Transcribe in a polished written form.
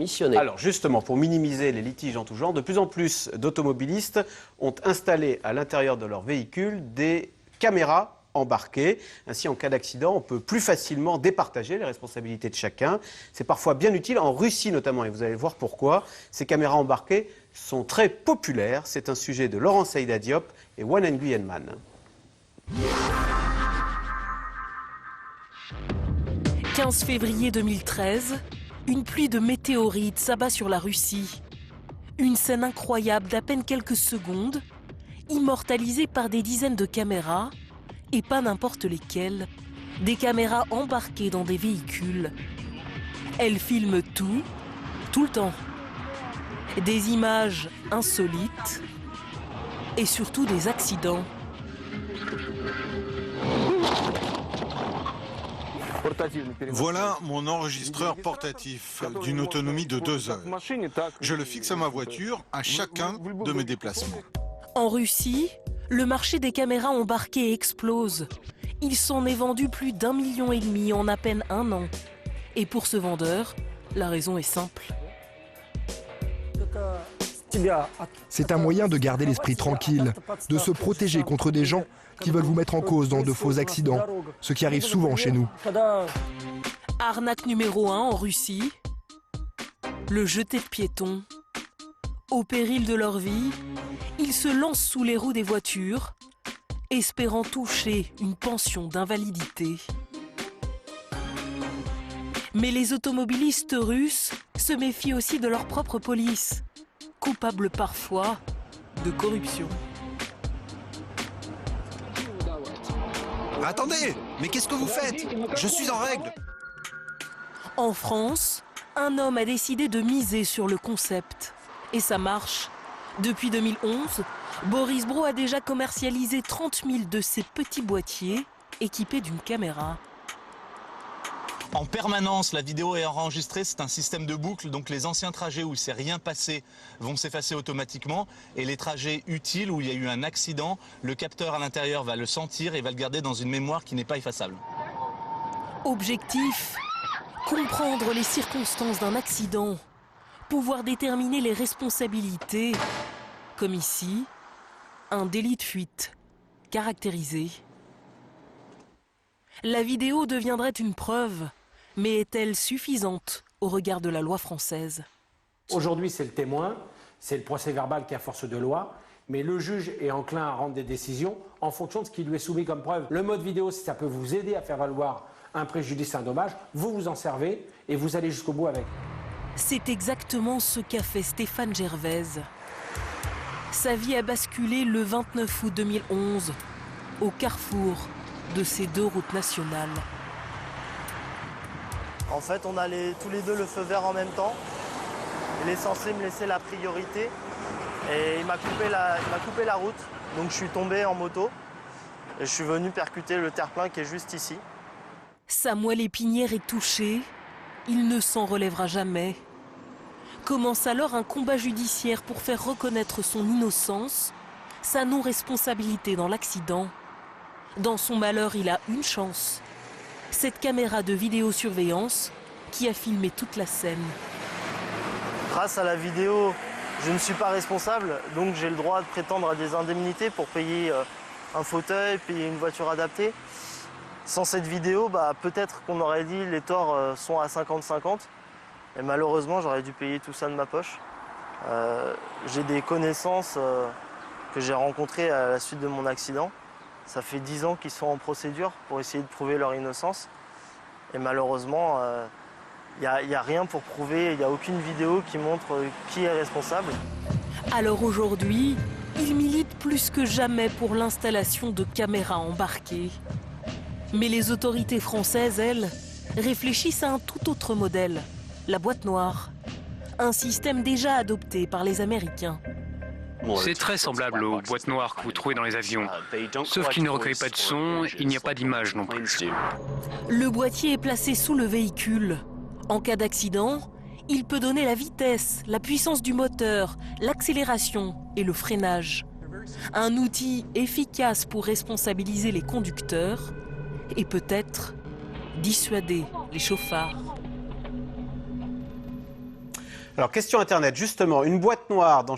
missionné. Alors justement, pour minimiser les litiges en tout genre, de plus en plus d'automobilistes ont installé à l'intérieur de leur véhicule des caméras embarquées. Ainsi, en cas d'accident, on peut plus facilement départager les responsabilités de chacun. C'est parfois bien utile, en Russie notamment, et vous allez voir pourquoi. Ces caméras embarquées sont très populaires. C'est un sujet de Laurent Saïda Diop et Wan Nguyen Man. « 15 février 2013, une pluie de météorites s'abat sur la Russie. Une scène incroyable d'à peine quelques secondes, immortalisée par des dizaines de caméras, et pas n'importe lesquelles, des caméras embarquées dans des véhicules. Elles filment tout, tout le temps. Des images insolites et surtout des accidents. Voilà mon enregistreur portatif d'une autonomie de 2 heures. Je le fixe à ma voiture à chacun de mes déplacements. En Russie, le marché des caméras embarquées explose. Il s'en est vendu plus d'1,5 million en à peine 1 an. Et pour ce vendeur, la raison est simple. C'est un moyen de garder l'esprit tranquille, de se protéger contre des gens qui veulent vous mettre en cause dans de faux accidents, ce qui arrive souvent chez nous. Arnaque numéro 1 en Russie, le jeté de piétons. Au péril de leur vie, ils se lancent sous les roues des voitures, espérant toucher une pension d'invalidité. Mais les automobilistes russes se méfient aussi de leur propre police, coupable parfois de corruption. Attendez, mais qu'est-ce que vous faites? Je suis en règle. En France, un homme a décidé de miser sur le concept. Et ça marche. Depuis 2011, Boris Bro a déjà commercialisé 30 000 de ces petits boîtiers équipés d'une caméra. En permanence, la vidéo est enregistrée, c'est un système de boucle, donc les anciens trajets où il ne s'est rien passé vont s'effacer automatiquement et les trajets utiles où il y a eu un accident, le capteur à l'intérieur va le sentir et va le garder dans une mémoire qui n'est pas effaçable. Objectif, comprendre les circonstances d'un accident, pouvoir déterminer les responsabilités, comme ici, un délit de fuite caractérisé. La vidéo deviendrait une preuve. Mais est-elle suffisante au regard de la loi française? Aujourd'hui, c'est le témoin, c'est le procès verbal qui a force de loi, mais le juge est enclin à rendre des décisions en fonction de ce qui lui est soumis comme preuve. Le mode vidéo, si ça peut vous aider à faire valoir un préjudice, un dommage, vous vous en servez et vous allez jusqu'au bout avec. C'est exactement ce qu'a fait Stéphane Gervaise. Sa vie a basculé le 29 août 2011, au carrefour de ces 2 routes nationales. En fait, on a tous les deux le feu vert en même temps. Il est censé me laisser la priorité et il m'a coupé la route. Donc je suis tombé en moto et je suis venu percuter le terre-plein qui est juste ici. Sa moelle épinière est touchée, il ne s'en relèvera jamais. Commence alors un combat judiciaire pour faire reconnaître son innocence, sa non-responsabilité dans l'accident. Dans son malheur, il a une chance. Cette caméra de vidéosurveillance qui a filmé toute la scène. Grâce à la vidéo, je ne suis pas responsable, donc j'ai le droit de prétendre à des indemnités pour payer un fauteuil, payer une voiture adaptée. Sans cette vidéo, peut-être qu'on aurait dit les torts sont à 50-50. Et malheureusement, j'aurais dû payer tout ça de ma poche. J'ai des connaissances que j'ai rencontrées à la suite de mon accident. Ça fait 10 ans qu'ils sont en procédure pour essayer de prouver leur innocence. Et malheureusement, il n'y a rien pour prouver, il n'y a aucune vidéo qui montre qui est responsable. Alors aujourd'hui, il milite plus que jamais pour l'installation de caméras embarquées. Mais les autorités françaises, elles, réfléchissent à un tout autre modèle, la boîte noire. Un système déjà adopté par les Américains. C'est très semblable aux boîtes noires que vous trouvez dans les avions. Sauf qu'il ne recueille pas de son, il n'y a pas d'image non plus. Le boîtier est placé sous le véhicule. En cas d'accident, il peut donner la vitesse, la puissance du moteur, l'accélération et le freinage. Un outil efficace pour responsabiliser les conducteurs et peut-être dissuader les chauffards. Alors, question Internet, justement, une boîte noire dans